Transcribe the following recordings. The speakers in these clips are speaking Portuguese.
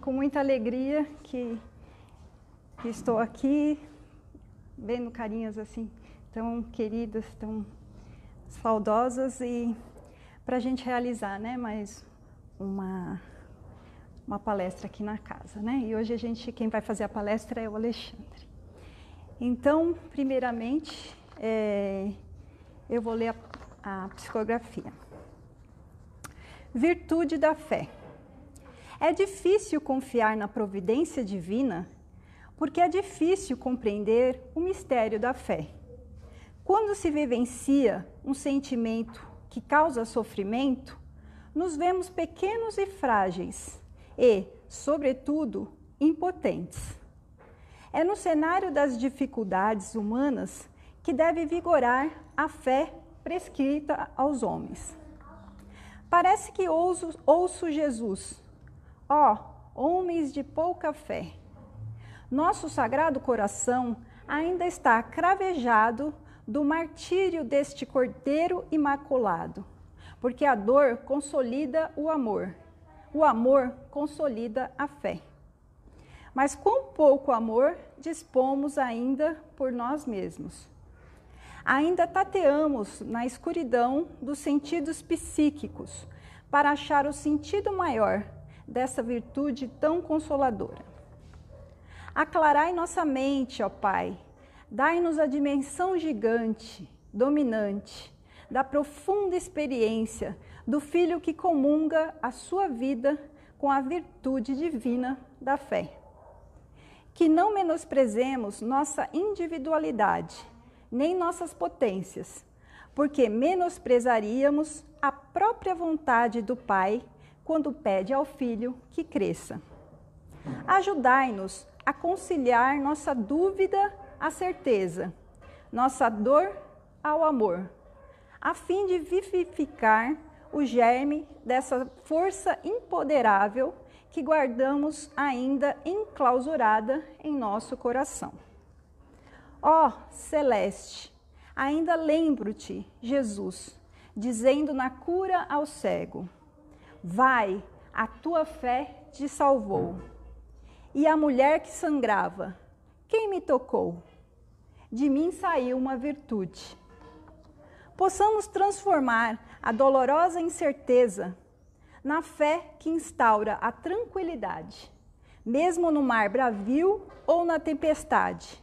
Com muita alegria que estou aqui, vendo carinhas assim tão queridas, tão saudosas, e para a gente realizar, né, mais uma palestra aqui na casa, né? E hoje quem vai fazer a palestra é o Alexandre. Então, primeiramente, eu vou ler a psicografia. Virtude da fé. É difícil confiar na providência divina, porque é difícil compreender o mistério da fé. Quando se vivencia um sentimento que causa sofrimento, nos vemos pequenos e frágeis e, sobretudo, impotentes. É no cenário das dificuldades humanas que deve vigorar a fé prescrita aos homens. Parece que ouço Jesus: ó, homens de pouca fé. Nosso sagrado coração ainda está cravejado do martírio deste Cordeiro Imaculado, porque a dor consolida o amor consolida a fé. Mas quão pouco amor dispomos ainda por nós mesmos. Ainda tateamos na escuridão dos sentidos psíquicos para achar o sentido maior dessa virtude tão consoladora. Aclarai nossa mente, ó Pai, dai-nos a dimensão gigante, dominante, da profunda experiência do Filho que comunga a sua vida com a virtude divina da fé. Que não menosprezemos nossa individualidade, nem nossas potências, porque menosprezaríamos a própria vontade do Pai quando pede ao Filho que cresça. Ajudai-nos a conciliar nossa dúvida à certeza, nossa dor ao amor, a fim de vivificar o germe dessa força imponderável que guardamos ainda enclausurada em nosso coração. Ó Celeste, ainda lembro-te, Jesus, dizendo na cura ao cego: vai, a tua fé te salvou. E a mulher que sangrava: quem me tocou? De mim saiu uma virtude. Possamos transformar a dolorosa incerteza na fé que instaura a tranquilidade, mesmo no mar bravio ou na tempestade,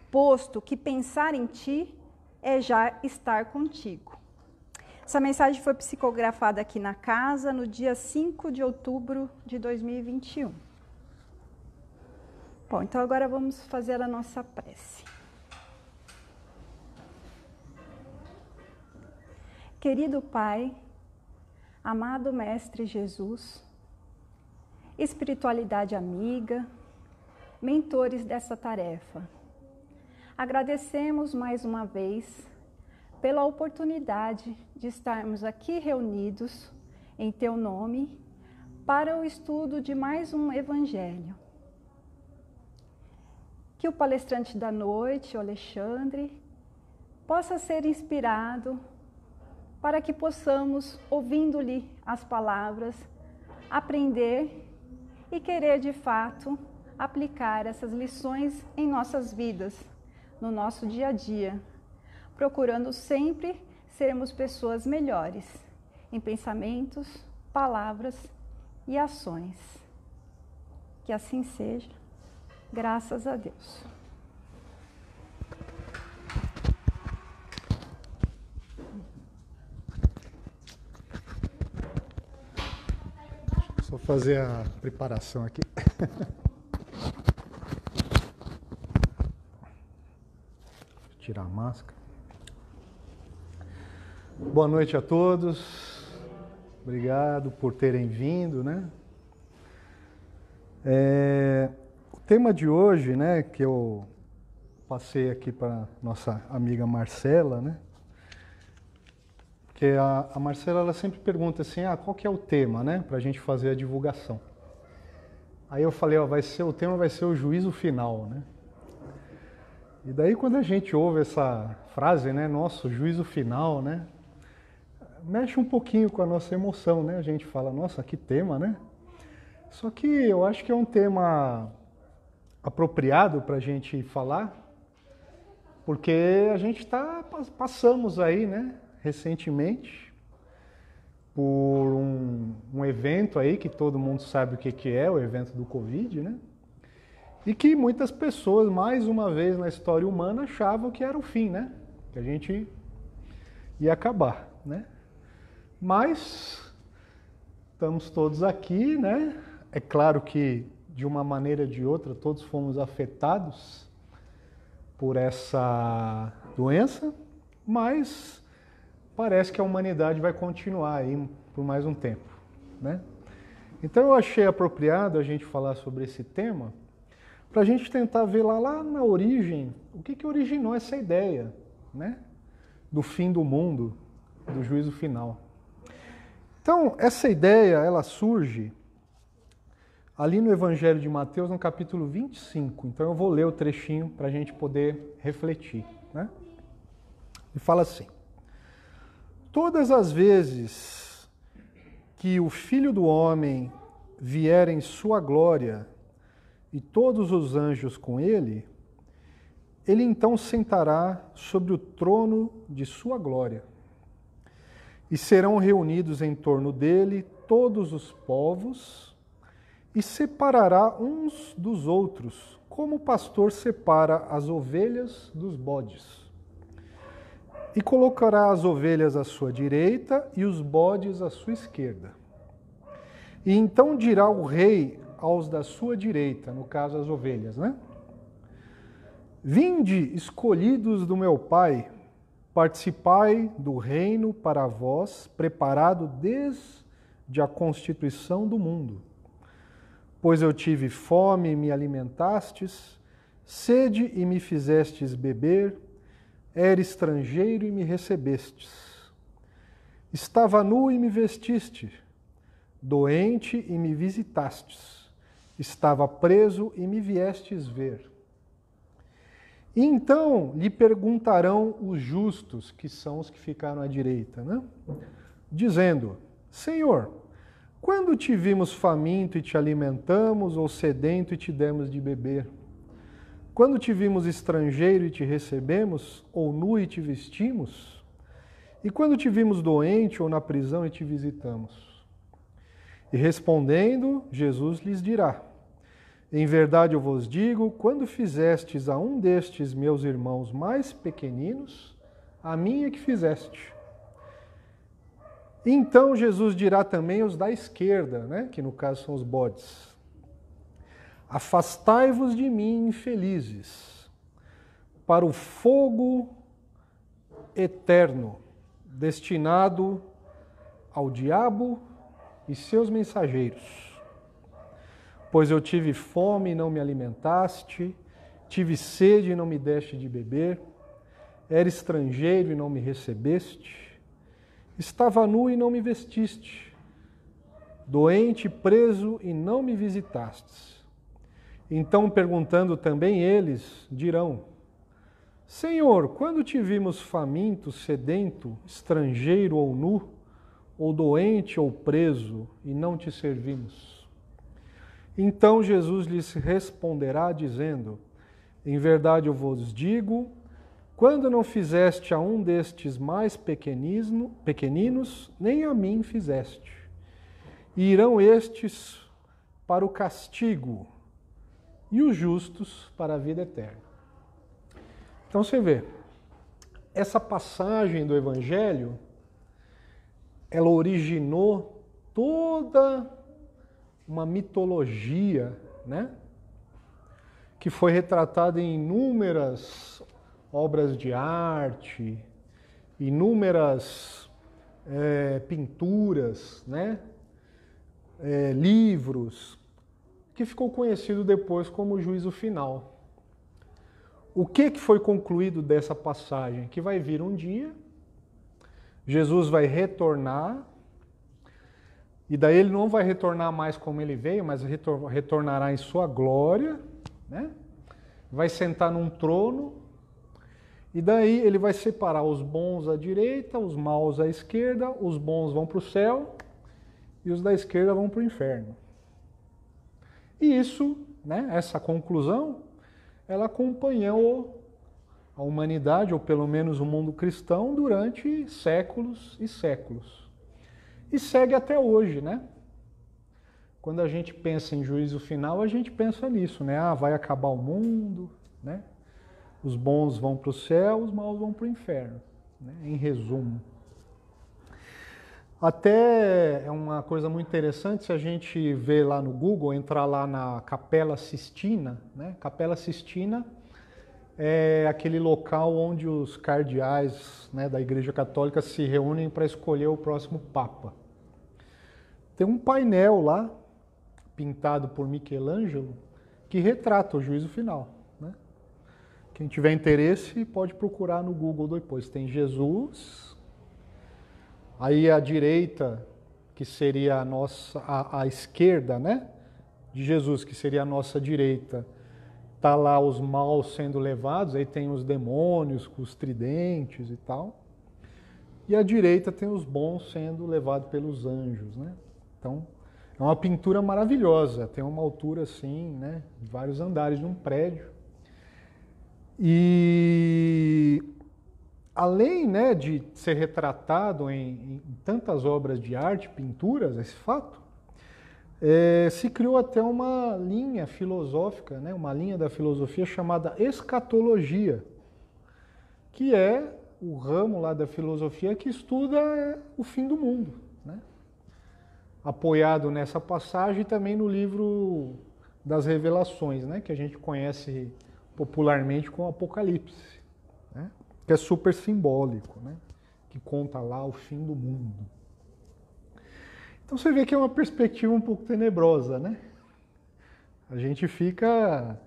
posto que pensar em ti é já estar contigo. Essa mensagem foi psicografada aqui na casa no dia 5 de outubro de 2021. Bom, então agora vamos fazer a nossa prece. Querido Pai, amado Mestre Jesus, espiritualidade amiga, mentores dessa tarefa, agradecemos mais uma vez pela oportunidade de estarmos aqui reunidos em Teu nome para o estudo de mais um Evangelho. Que o palestrante da noite, o Alexandre, possa ser inspirado para que possamos, ouvindo-lhe as palavras, aprender e querer de fato aplicar essas lições em nossas vidas, no nosso dia a dia, procurando sempre sermos pessoas melhores em pensamentos, palavras e ações. Que assim seja, graças a Deus. Só fazer a preparação aqui. Tirar a máscara. Boa noite a todos. Obrigado por terem vindo, né? O tema de hoje, né, que eu passei aqui para nossa amiga Marcela, né? Porque a Marcela, ela sempre pergunta assim, qual que é o tema, né, para a gente fazer a divulgação. Aí eu falei, o tema vai ser o juízo final, né? E daí quando a gente ouve essa frase, né, nosso juízo final, né, mexe um pouquinho com a nossa emoção, né? A gente fala, nossa, que tema, né? Só que eu acho que é um tema apropriado para a gente falar, porque a gente passamos aí, né, recentemente, por um evento aí que todo mundo sabe o que é, o evento do Covid, né? E que muitas pessoas, mais uma vez na história humana, achavam que era o fim, né? Que a gente ia acabar, né? Mas estamos todos aqui, né? É claro que, de uma maneira ou de outra, todos fomos afetados por essa doença, mas parece que a humanidade vai continuar aí por mais um tempo, né? Então eu achei apropriado a gente falar sobre esse tema, para a gente tentar ver lá na origem, o que originou essa ideia, né? Do fim do mundo, do juízo final. Então, essa ideia, ela surge ali no Evangelho de Mateus, no capítulo 25. Então eu vou ler o trechinho para a gente poder refletir, né? E fala assim: todas as vezes que o Filho do Homem vier em sua glória e todos os anjos com ele, ele então sentará sobre o trono de sua glória. E serão reunidos em torno dele todos os povos, e separará uns dos outros, como o pastor separa as ovelhas dos bodes. E colocará as ovelhas à sua direita e os bodes à sua esquerda. E então dirá o rei aos da sua direita, no caso as ovelhas, né? Vinde, escolhidos do meu Pai, participai do reino para vós, preparado desde a constituição do mundo. Pois eu tive fome e me alimentastes, sede e me fizestes beber, era estrangeiro e me recebestes. Estava nu e me vestiste, doente e me visitastes, estava preso e me viestes ver. E então lhe perguntarão os justos, que são os que ficaram à direita, né? Dizendo: Senhor, quando te vimos faminto e te alimentamos, ou sedento e te demos de beber? Quando te vimos estrangeiro e te recebemos, ou nu e te vestimos? E quando te vimos doente ou na prisão e te visitamos? E respondendo, Jesus lhes dirá: em verdade eu vos digo, quando fizestes a um destes meus irmãos mais pequeninos, a mim é que fizeste. Então Jesus dirá também aos da esquerda, né, que no caso são os bodes: afastai-vos de mim, infelizes, para o fogo eterno, destinado ao diabo e seus mensageiros. Pois eu tive fome e não me alimentaste, tive sede e não me deste de beber, era estrangeiro e não me recebeste, estava nu e não me vestiste, doente, preso e não me visitastes. Então, perguntando também eles, dirão: Senhor, quando te vimos faminto, sedento, estrangeiro ou nu, ou doente ou preso, e não te servimos? Então Jesus lhes responderá, dizendo: em verdade eu vos digo, quando não fizeste a um destes mais pequeninos, nem a mim fizeste. E irão estes para o castigo, e os justos para a vida eterna. Então você vê, essa passagem do Evangelho, ela originou toda uma mitologia, né, que foi retratada em inúmeras obras de arte, inúmeras pinturas, né, livros, que ficou conhecido depois como o juízo final. O que foi concluído dessa passagem? Que vai vir um dia, Jesus vai retornar, e daí ele não vai retornar mais como ele veio, mas retornará em sua glória, né? Vai sentar num trono, e daí ele vai separar os bons à direita, os maus à esquerda, os bons vão para o céu, e os da esquerda vão para o inferno. E isso, né, essa conclusão, ela acompanhou a humanidade, ou pelo menos o mundo cristão, durante séculos e séculos. E segue até hoje, né? Quando a gente pensa em juízo final, a gente pensa nisso, né? Ah, vai acabar o mundo, né? Os bons vão para o céu, os maus vão para o inferno, né? Em resumo. Até é uma coisa muito interessante se a gente ver lá no Google, entrar lá na Capela Sistina, né? Capela Sistina é aquele local onde os cardeais, né, da Igreja Católica se reúnem para escolher o próximo Papa. Tem um painel lá, pintado por Michelangelo, que retrata o juízo final, né? Quem tiver interesse pode procurar no Google depois. Tem Jesus, aí à direita, que seria a esquerda, né, de Jesus, que seria a nossa direita, tá lá os maus sendo levados, aí tem os demônios com os tridentes e tal. E à direita tem os bons sendo levados pelos anjos, né? Então, é uma pintura maravilhosa, tem uma altura assim, né, vários andares de um prédio. E além, né, de ser retratado em tantas obras de arte, pinturas, esse fato, se criou até uma linha filosófica, né, uma linha da filosofia chamada escatologia, que é o ramo lá da filosofia que estuda o fim do mundo, né? Apoiado nessa passagem também no livro das Revelações, né, que a gente conhece popularmente como Apocalipse, né, que é super simbólico, né, que conta lá o fim do mundo. Então você vê que é uma perspectiva um pouco tenebrosa, né? A gente fica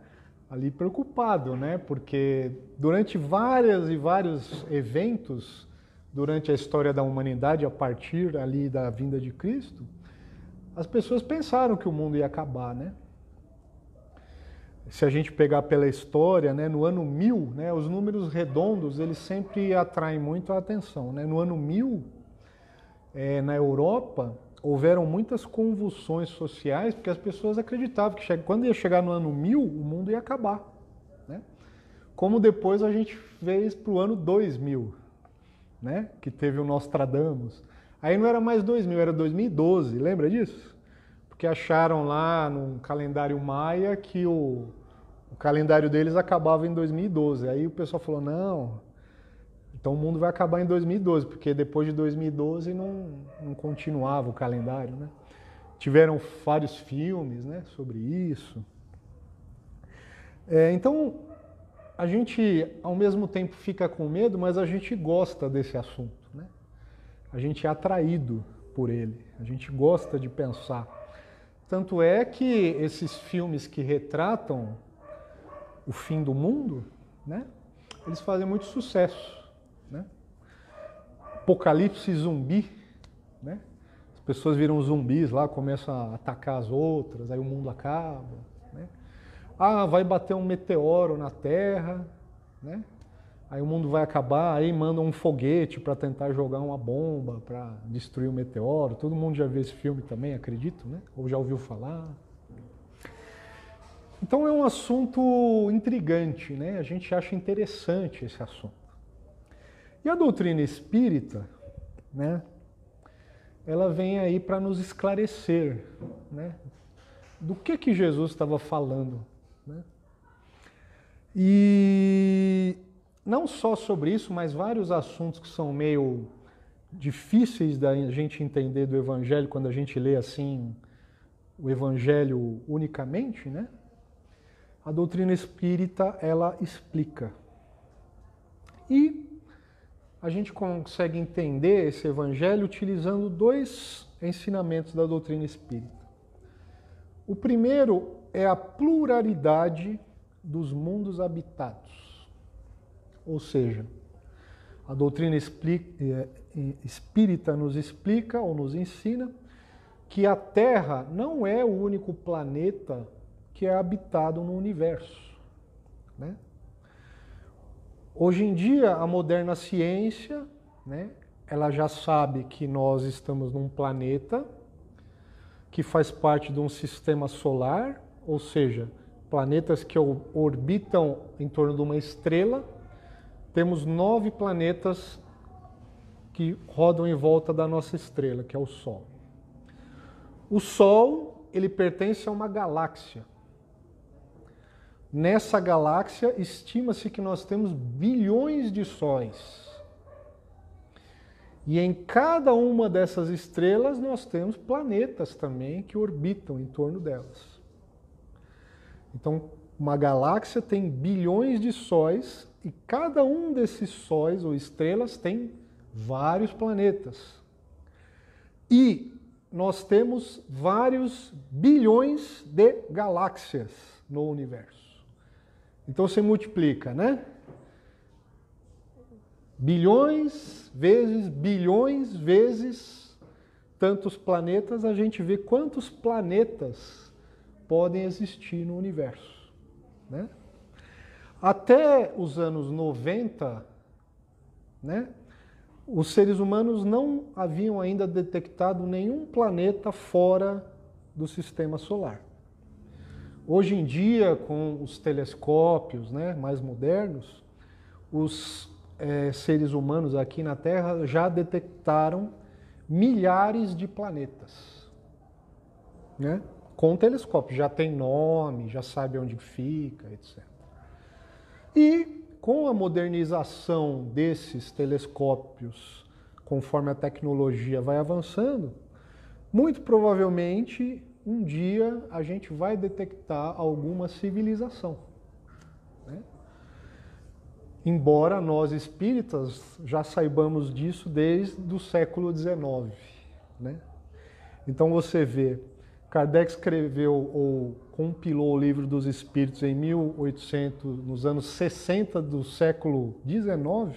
ali preocupado, né, porque durante vários eventos durante a história da humanidade, a partir ali da vinda de Cristo, as pessoas pensaram que o mundo ia acabar, né? Se a gente pegar pela história, né, no ano 1000, né, os números redondos, eles sempre atraem muito a atenção, né? No ano 1000, na Europa, houveram muitas convulsões sociais, porque as pessoas acreditavam que quando ia chegar no ano 1000, o mundo ia acabar, né? Como depois a gente fez para o ano 2000, né, que teve o Nostradamus. Aí não era mais 2000, era 2012, lembra disso? Porque acharam lá no calendário maia que o calendário deles acabava em 2012. Aí o pessoal falou, não, então o mundo vai acabar em 2012, porque depois de 2012 não continuava o calendário, né? Tiveram vários filmes, né, sobre isso. Então, a gente ao mesmo tempo fica com medo, mas a gente gosta desse assunto, né? A gente é atraído por ele, a gente gosta de pensar. Tanto é que esses filmes que retratam o fim do mundo, né, eles fazem muito sucesso, né? Apocalipse zumbi, né? As pessoas viram zumbis lá, começam a atacar as outras, aí o mundo acaba, né? Ah, vai bater um meteoro na Terra, né? Aí o mundo vai acabar, aí mandam um foguete para tentar jogar uma bomba para destruir o meteoro. Todo mundo já viu esse filme também, acredito, né? Ou já ouviu falar. Então é um assunto intrigante, né? A gente acha interessante esse assunto. E a doutrina espírita, né, ela vem aí para nos esclarecer, né, do que Jesus estava falando, né? E não só sobre isso, mas vários assuntos que são meio difíceis da gente entender do Evangelho quando a gente lê assim o Evangelho unicamente, né? A doutrina espírita, ela explica. E a gente consegue entender esse Evangelho utilizando dois ensinamentos da doutrina espírita. O primeiro é a pluralidade dos mundos habitados. Ou seja, a doutrina espírita nos explica ou nos ensina que a Terra não é o único planeta que é habitado no universo, né? Hoje em dia, a moderna ciência, né, ela já sabe que nós estamos num planeta que faz parte de um sistema solar ou seja, planetas que orbitam em torno de uma estrela. Temos 9 planetas que rodam em volta da nossa estrela, que é o Sol. O Sol, ele pertence a uma galáxia. Nessa galáxia, estima-se que nós temos bilhões de sóis. E em cada uma dessas estrelas nós temos planetas também que orbitam em torno delas. Então, uma galáxia tem bilhões de sóis e cada um desses sóis ou estrelas tem vários planetas. E nós temos vários bilhões de galáxias no universo. Então você multiplica, né? Bilhões vezes tantos planetas, a gente vê quantos planetas podem existir no universo, né? Até os anos 90, né, os seres humanos não haviam ainda detectado nenhum planeta fora do sistema solar. Hoje em dia, com os telescópios, né, mais modernos, os seres humanos aqui na Terra já detectaram milhares de planetas, né? Com telescópio, já tem nome, já sabe onde fica, etc. E com a modernização desses telescópios, conforme a tecnologia vai avançando, muito provavelmente um dia a gente vai detectar alguma civilização, né? Embora nós espíritas já saibamos disso desde o século XIX, né? Então você vê, Kardec escreveu ou compilou o Livro dos Espíritos em 1800, nos anos 60 do século XIX,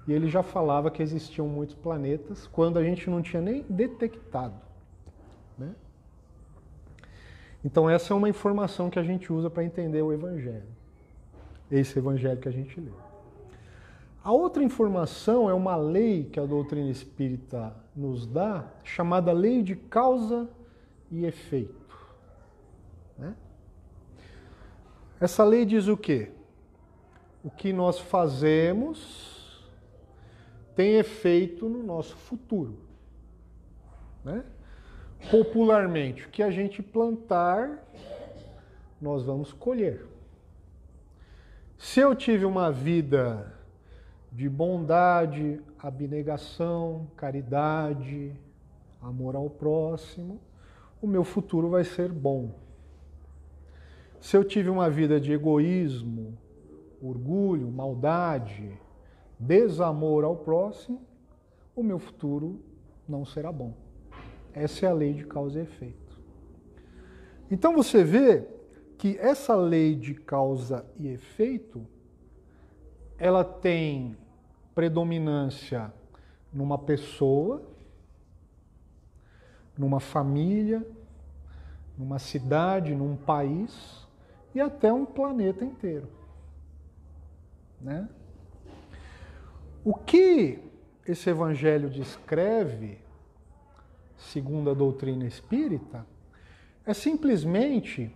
e ele já falava que existiam muitos planetas quando a gente não tinha nem detectado, né? Então essa é uma informação que a gente usa para entender o Evangelho, esse Evangelho que a gente lê. A outra informação é uma lei que a doutrina espírita nos dá, chamada lei de causa e efeito, né? Essa lei diz o quê? O que nós fazemos tem efeito no nosso futuro, né? Popularmente, o que a gente plantar, nós vamos colher. Se eu tive uma vida de bondade, abnegação, caridade, amor ao próximo, o meu futuro vai ser bom. Se eu tive uma vida de egoísmo, orgulho, maldade, desamor ao próximo, o meu futuro não será bom. Essa é a lei de causa e efeito. Então você vê que essa lei de causa e efeito, ela tem predominância numa pessoa, numa família, numa cidade, num país e até um planeta inteiro, né? O que esse Evangelho descreve, segundo a doutrina espírita, é simplesmente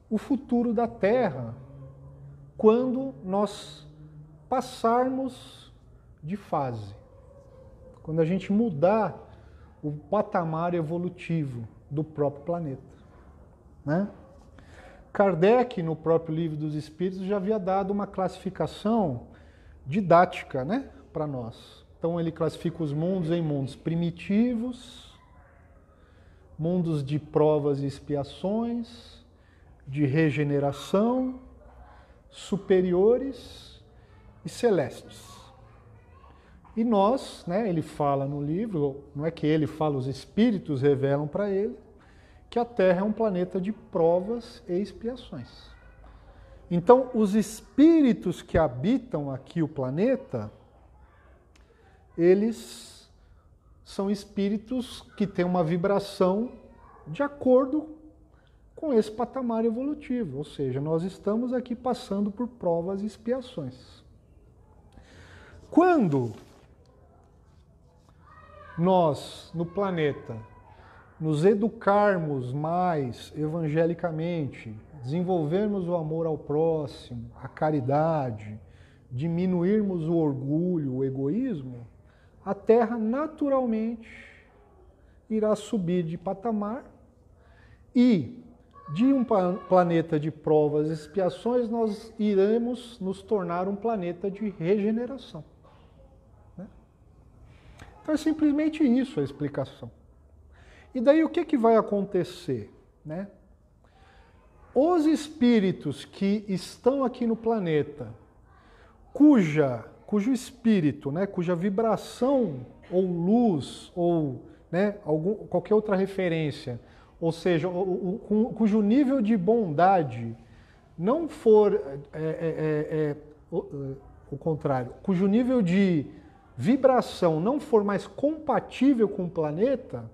o futuro da Terra quando nós passarmos de fase, quando a gente mudar o patamar evolutivo do próprio planeta, né? Kardec, no próprio Livro dos Espíritos, já havia dado uma classificação didática, né, para nós. Então ele classifica os mundos em mundos primitivos, mundos de provas e expiações, de regeneração, superiores e celestes. E nós, né, ele fala no livro, não é que ele fala, os espíritos revelam para ele, que a Terra é um planeta de provas e expiações. Então, os espíritos que habitam aqui o planeta, eles são espíritos que têm uma vibração de acordo com esse patamar evolutivo, ou seja, nós estamos aqui passando por provas e expiações. Quando nós, no planeta, nos educarmos mais evangelicamente, desenvolvermos o amor ao próximo, a caridade, diminuirmos o orgulho, o egoísmo, a Terra naturalmente irá subir de patamar e de um planeta de provas e expiações nós iremos nos tornar um planeta de regeneração. Né? Então é simplesmente isso a explicação. E daí o que vai acontecer? Né? Os espíritos que estão aqui no planeta, cujo espírito, né, cuja vibração ou luz ou, né, qualquer outra referência, ou seja, cujo nível de bondade não for o contrário, cujo nível de vibração não for mais compatível com o planeta,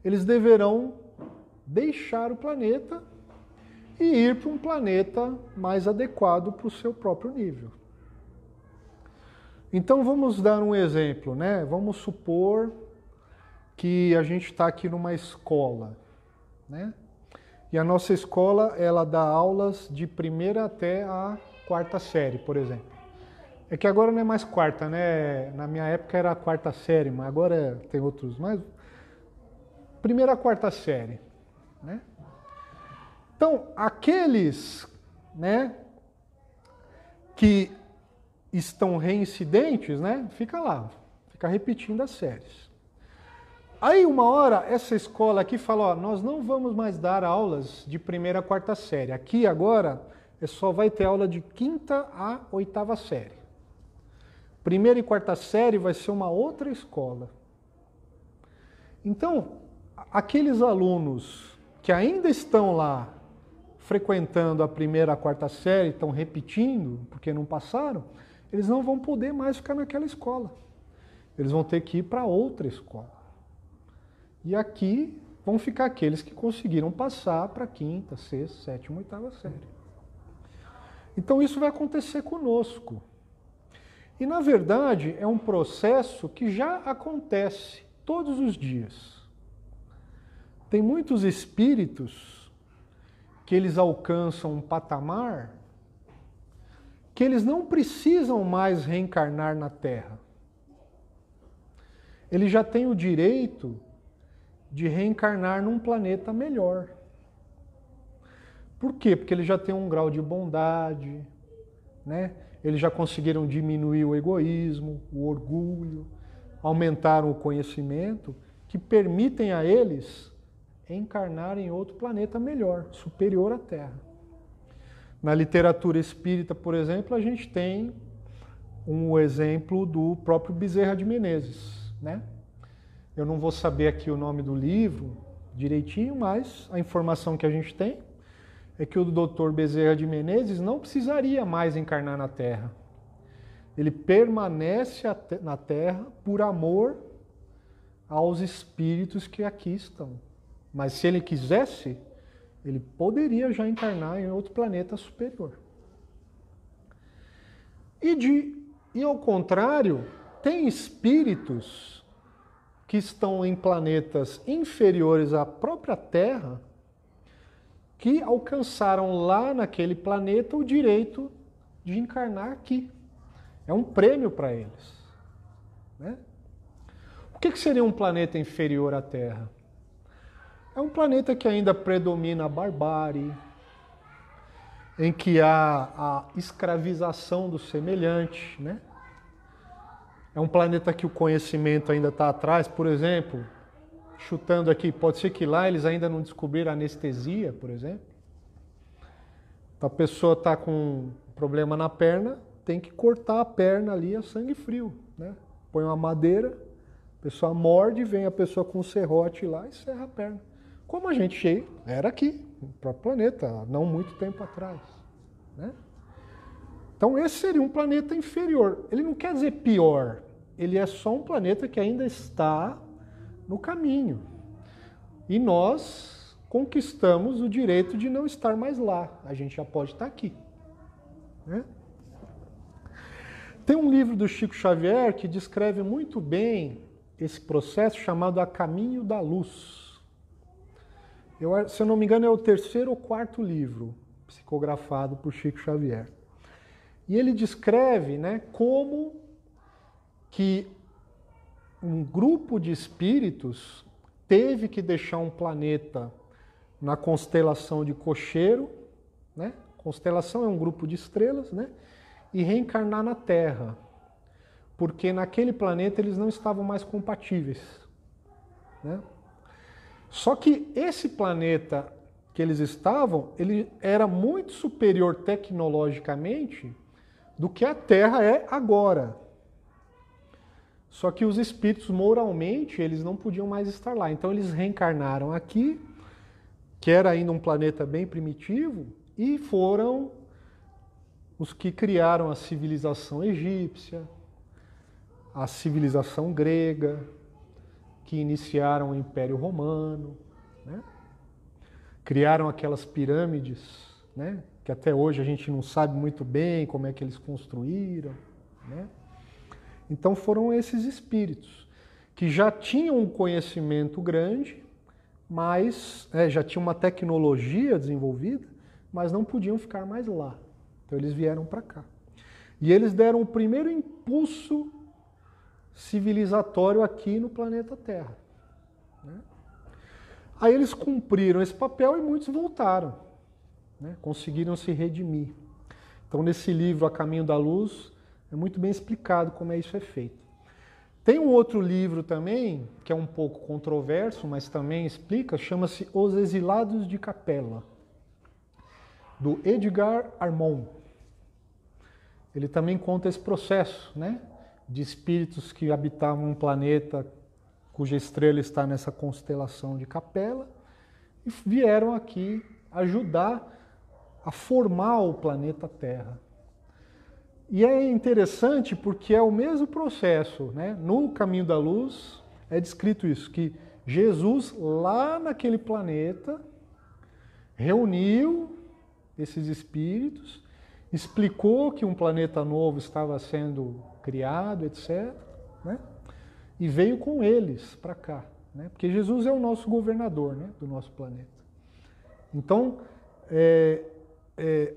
eles deverão deixar o planeta e ir para um planeta mais adequado para o seu próprio nível. Então vamos dar um exemplo, né? Vamos supor que a gente está aqui numa escola, né? E a nossa escola, ela dá aulas de primeira até a quarta série, por exemplo. É que agora não é mais quarta, né? Na minha época era a quarta série, mas agora tem outros mais. Primeira a quarta série, né? Então, aqueles, né, que estão reincidentes, né, fica lá, fica repetindo as séries. Aí, uma hora, essa escola aqui fala, ó, nós não vamos mais dar aulas de primeira a quarta série. Aqui, agora, só vai ter aula de quinta a oitava série. Primeira e quarta série vai ser uma outra escola. Então, aqueles alunos que ainda estão lá, frequentando a primeira, a quarta série, estão repetindo, porque não passaram, eles não vão poder mais ficar naquela escola. Eles vão ter que ir para outra escola. E aqui vão ficar aqueles que conseguiram passar para a quinta, sexta, sétima, oitava série. Então isso vai acontecer conosco. E na verdade é um processo que já acontece todos os dias. Tem muitos espíritos que eles alcançam um patamar que eles não precisam mais reencarnar na Terra. Eles já têm o direito de reencarnar num planeta melhor. Por quê? Porque eles já têm um grau de bondade, né? Eles já conseguiram diminuir o egoísmo, o orgulho, aumentaram o conhecimento, que permitem a eles encarnar em outro planeta melhor, superior à Terra. Na literatura espírita, por exemplo, a gente tem um exemplo do próprio Bezerra de Menezes, né? Eu não vou saber aqui o nome do livro direitinho, mas a informação que a gente tem é que o Dr. Bezerra de Menezes não precisaria mais encarnar na Terra. Ele permanece na Terra por amor aos espíritos que aqui estão. Mas se ele quisesse, ele poderia já encarnar em outro planeta superior. E ao contrário, tem espíritos que estão em planetas inferiores à própria Terra, que alcançaram lá naquele planeta o direito de encarnar aqui. É um prêmio para eles. Né? O que seria um planeta inferior à Terra? É um planeta que ainda predomina a barbárie, em que há a escravização do semelhante, né? É um planeta que o conhecimento ainda está atrás, por exemplo, chutando aqui, pode ser que lá eles ainda não descobriram anestesia, por exemplo. Então, a pessoa está com um problema na perna, tem que cortar a perna ali a sangue frio, né? Põe uma madeira, a pessoa morde, vem a pessoa com um serrote lá e serra a perna. Como a gente era aqui, no próprio planeta, não muito tempo atrás. Né? Então esse seria um planeta inferior. Ele não quer dizer pior, ele é só um planeta que ainda está no caminho. E nós conquistamos o direito de não estar mais lá. A gente já pode estar aqui. Né? Tem um livro do Chico Xavier que descreve muito bem esse processo chamado A Caminho da Luz. Se eu não me engano, é o 3º ou 4º livro psicografado por Chico Xavier. E ele descreve, né, como que um grupo de espíritos teve que deixar um planeta na constelação de Cocheiro, né? Constelação é um grupo de estrelas, né? E reencarnar na Terra, porque naquele planeta eles não estavam mais compatíveis, né? Só que esse planeta que eles estavam, ele era muito superior tecnologicamente do que a Terra é agora. Só que os espíritos, moralmente, eles não podiam mais estar lá. Então eles reencarnaram aqui, que era ainda um planeta bem primitivo, e foram os que criaram a civilização egípcia, a civilização grega, que iniciaram o Império Romano, né? Criaram aquelas pirâmides, né? Que até hoje a gente não sabe muito bem como é que eles construíram, né? Então foram esses espíritos que já tinham um conhecimento grande, mas já tinham uma tecnologia desenvolvida, mas não podiam ficar mais lá. Então eles vieram para cá. E eles deram o primeiro impulso civilizatório aqui no planeta Terra, né? Aí eles cumpriram esse papel e muitos voltaram, né? Conseguiram se redimir. Então nesse livro, A Caminho da Luz, é muito bem explicado como isso é feito. Tem um outro livro também, que é um pouco controverso, mas também explica, chama-se Os Exilados de Capela, do Edgar Armond. Ele também conta esse processo, né, de espíritos que habitavam um planeta cuja estrela está nessa constelação de Capela e vieram aqui ajudar a formar o planeta Terra. E é interessante porque é o mesmo processo, né? No Caminho da Luz é descrito isso, que Jesus lá naquele planeta reuniu esses espíritos, explicou que um planeta novo estava sendo criado, etc., né? E veio com eles para cá, né? Porque Jesus é o nosso governador, né, do nosso planeta. Então,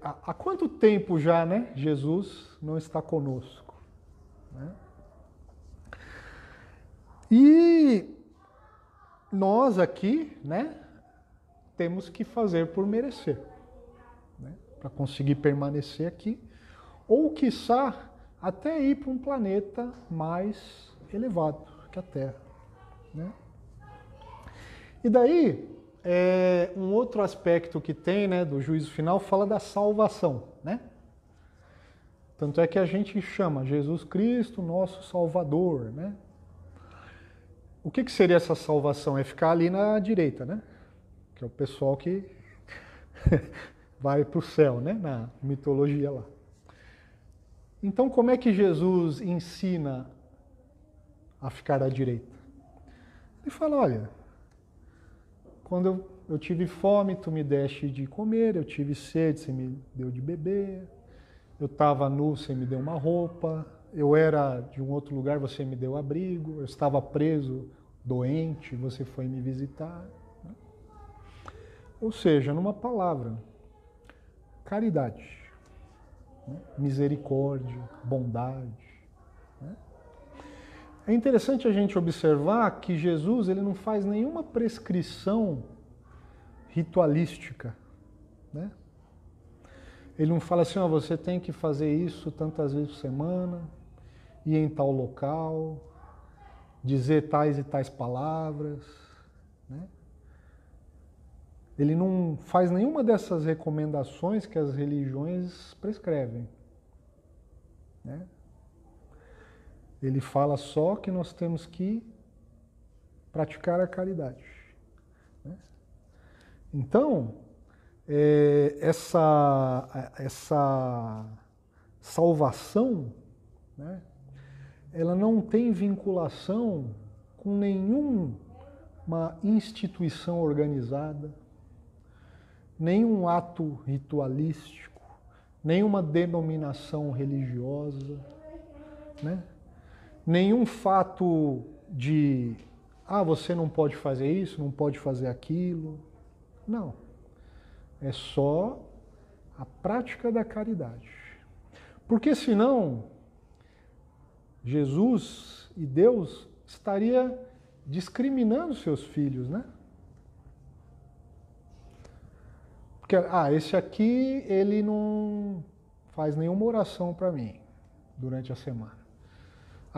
há quanto tempo já, né, Jesus não está conosco, né? E nós aqui, né, temos que fazer por merecer, né, para conseguir permanecer aqui, ou quiçá até ir para um planeta mais elevado que a Terra, né? E daí, um outro aspecto que tem, né, do juízo final fala da salvação, né? Tanto é que a gente chama Jesus Cristo nosso Salvador, né? O que seria essa salvação? É ficar ali na direita, né? Que é o pessoal que vai para o céu, né? Na mitologia lá. Então, como é que Jesus ensina a ficar à direita? Ele fala, olha, quando eu tive fome, tu me deste de comer, eu tive sede, você me deu de beber, eu estava nu, você me deu uma roupa, eu era de um outro lugar, você me deu abrigo, eu estava preso, doente, você foi me visitar. Ou seja, numa palavra, caridade, né? Misericórdia, bondade. Né? É interessante a gente observar que Jesus ele não faz nenhuma prescrição ritualística, né? Ele não fala assim, você tem que fazer isso tantas vezes por semana, ir em tal local, dizer tais e tais palavras, né? Ele não faz nenhuma dessas recomendações que as religiões prescrevem, né? Ele fala só que nós temos que praticar a caridade, né? Então, essa salvação, né, ela não tem vinculação com nenhuma instituição organizada, nenhum ato ritualístico, nenhuma denominação religiosa, né? Nenhum fato de, você não pode fazer isso, não pode fazer aquilo, Não. É só a prática da caridade. Porque senão, Jesus e Deus estaria discriminando seus filhos, né? Porque, esse aqui, ele não faz nenhuma oração para mim durante a semana.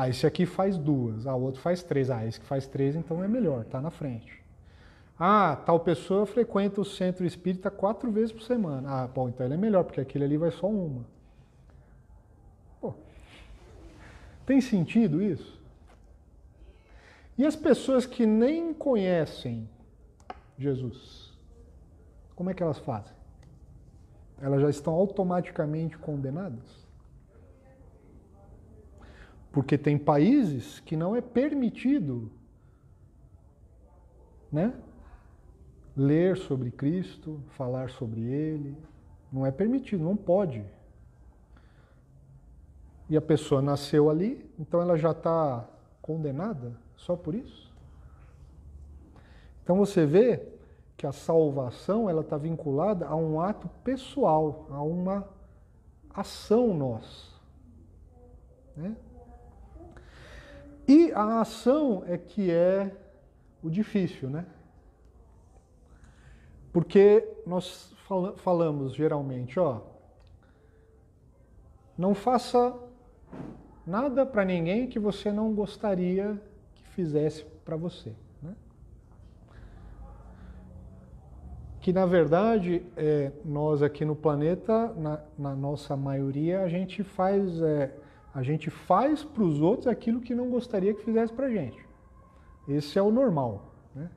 Esse aqui faz 2, o outro faz 3. Esse que faz 3, então é melhor, está na frente. Tal pessoa frequenta o centro espírita 4 vezes por semana. Bom, então ele é melhor, porque aquele ali vai só uma. Pô, tem sentido isso? E as pessoas que nem conhecem Jesus, como é que elas fazem? Elas já estão automaticamente condenadas? Porque tem países que não é permitido, né, ler sobre Cristo, falar sobre Ele. Não é permitido, não pode. E a pessoa nasceu ali, então ela já está condenada só por isso? Então você vê que a salvação ela está vinculada a um ato pessoal, a uma ação nossa, né? E a ação é que é o difícil, né? Porque nós falamos geralmente, não faça nada para ninguém que você não gostaria que fizesse para você, né? Que na verdade, nós aqui no planeta, na nossa maioria, a gente faz para os outros aquilo que não gostaria que fizesse para a gente. Esse é o normal, né?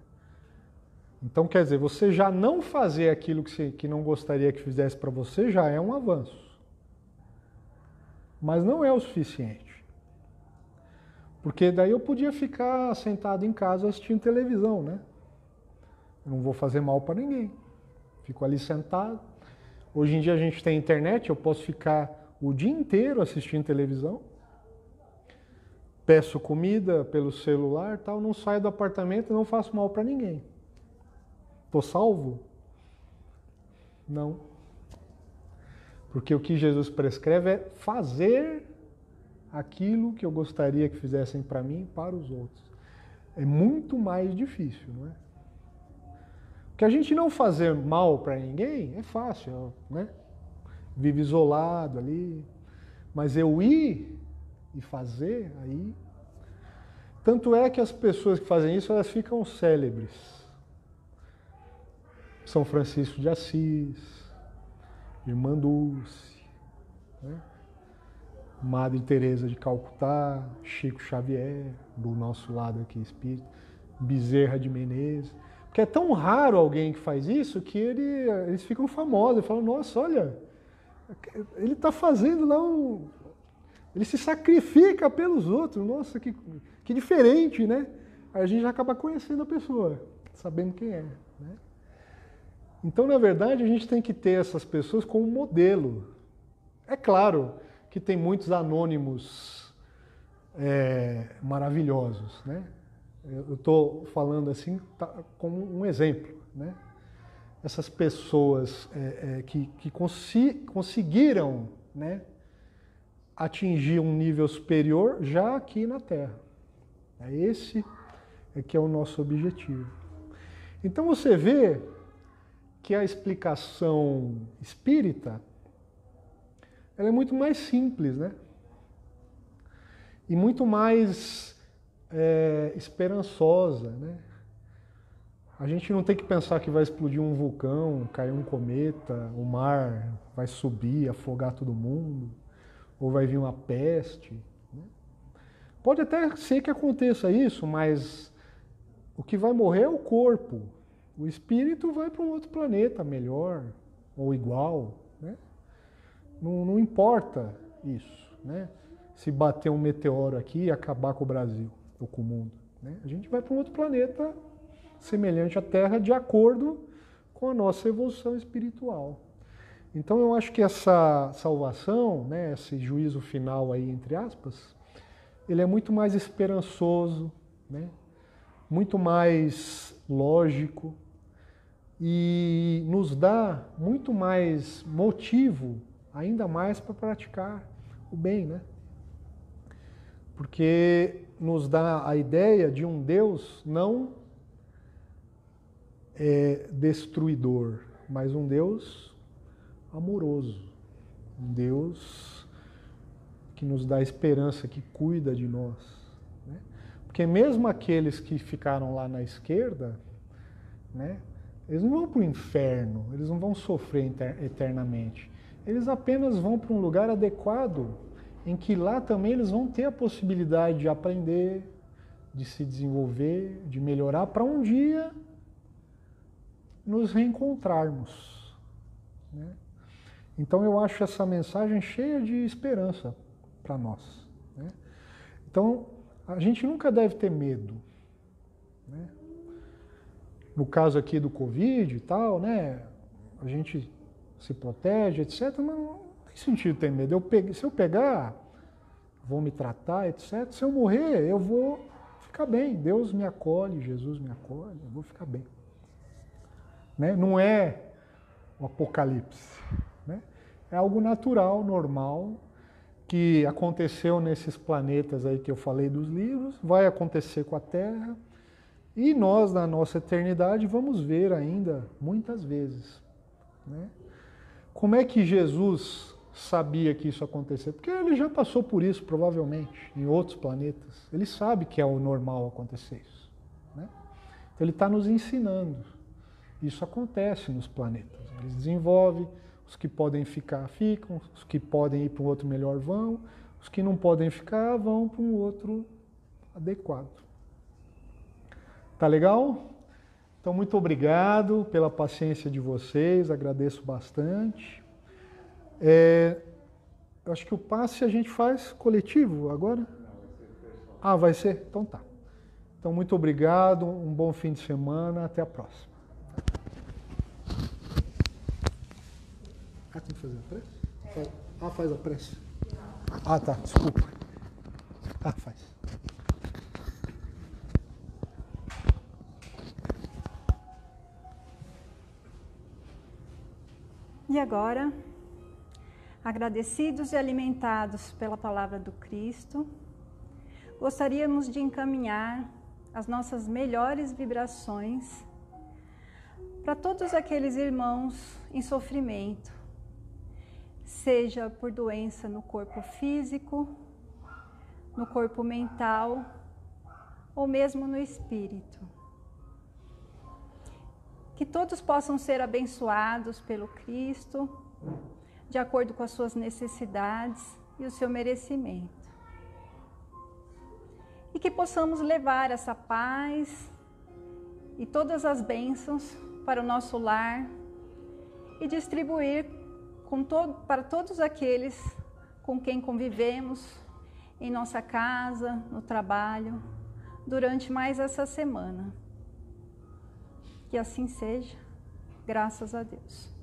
Então, quer dizer, você já não fazer aquilo que não gostaria que fizesse para você já é um avanço. Mas não é o suficiente. Porque daí eu podia ficar sentado em casa assistindo televisão, né? Eu não vou fazer mal para ninguém. Fico ali sentado. Hoje em dia a gente tem internet, eu posso ficar o dia inteiro assistindo televisão. Peço comida pelo celular, tal, não saio do apartamento, não faço mal para ninguém. Estou salvo? Não. Porque o que Jesus prescreve é fazer aquilo que eu gostaria que fizessem para mim e para os outros. É muito mais difícil, não é? Porque a gente não fazer mal para ninguém é fácil, né? Vive isolado ali. Mas eu ir e fazer, aí... Tanto é que as pessoas que fazem isso, elas ficam célebres. São Francisco de Assis, Irmã Dulce, né? Madre Teresa de Calcutá, Chico Xavier, do nosso lado aqui espírita, Bezerra de Menezes. Porque é tão raro alguém que faz isso que eles ficam famosos. Eles falam, nossa, olha, ele está fazendo lá ele se sacrifica pelos outros. Nossa, que diferente, né? Aí a gente já acaba conhecendo a pessoa, sabendo quem é, né? Então, na verdade, a gente tem que ter essas pessoas como modelo. É claro que tem muitos anônimos maravilhosos, né? Eu estou falando assim como um exemplo, né? Essas pessoas que conseguiram, né, atingir um nível superior já aqui na Terra. Esse que é o nosso objetivo. Então você vê que a explicação espírita ela é muito mais simples, né? E muito mais esperançosa, né? A gente não tem que pensar que vai explodir um vulcão, cair um cometa, o mar vai subir, afogar todo mundo, ou vai vir uma peste, né? Pode até ser que aconteça isso, mas o que vai morrer é o corpo. O espírito vai para um outro planeta melhor ou igual, né? Não importa isso, né? Se bater um meteoro aqui e acabar com o Brasil ou com o mundo, né? A gente vai para um outro planeta semelhante à Terra de acordo com a nossa evolução espiritual. Então eu acho que essa salvação, né, esse juízo final aí, entre aspas, ele é muito mais esperançoso, né? Muito mais lógico, e nos dá muito mais motivo, ainda mais para praticar o bem, né? Porque nos dá a ideia de um Deus não destruidor, mas um Deus amoroso, um Deus que nos dá esperança, que cuida de nós, né? Porque mesmo aqueles que ficaram lá na esquerda, né, eles não vão para o inferno, eles não vão sofrer eternamente. Eles apenas vão para um lugar adequado, em que lá também eles vão ter a possibilidade de aprender, de se desenvolver, de melhorar, para um dia nos reencontrarmos, né? Então eu acho essa mensagem cheia de esperança para nós, né? Então a gente nunca deve ter medo, né? No caso aqui do Covid e tal, né? A gente se protege, etc. Mas não tem sentido ter medo. Se eu pegar, vou me tratar, etc. Se eu morrer, eu vou ficar bem. Deus me acolhe, Jesus me acolhe, eu vou ficar bem, né? Não é o apocalipse, né? É algo natural, normal, que aconteceu nesses planetas aí que eu falei dos livros, vai acontecer com a Terra, e nós, na nossa eternidade, vamos ver ainda muitas vezes, né? Como é que Jesus sabia que isso acontecia? Porque ele já passou por isso, provavelmente, em outros planetas. Ele sabe que é o normal acontecer isso, né? Então ele está nos ensinando. Isso acontece nos planetas. Eles desenvolvem, os que podem ficar, ficam, os que podem ir para um outro melhor vão, os que não podem ficar, vão para um outro adequado. Tá legal? Então, muito obrigado pela paciência de vocês, agradeço bastante. Eu acho que o passe a gente faz coletivo agora? Ah, vai ser? Então tá. Então, muito obrigado, um bom fim de semana, até a próxima. Ah, tem que fazer a prece? Faz a prece. Ah, tá, desculpa. Faz. E agora, agradecidos e alimentados pela palavra do Cristo, gostaríamos de encaminhar as nossas melhores vibrações para todos aqueles irmãos em sofrimento, seja por doença no corpo físico, no corpo mental ou mesmo no espírito. Que todos possam ser abençoados pelo Cristo, de acordo com as suas necessidades e o seu merecimento. E que possamos levar essa paz e todas as bênçãos para o nosso lar e distribuir para todos aqueles com quem convivemos em nossa casa, no trabalho, durante mais essa semana. Que assim seja, graças a Deus.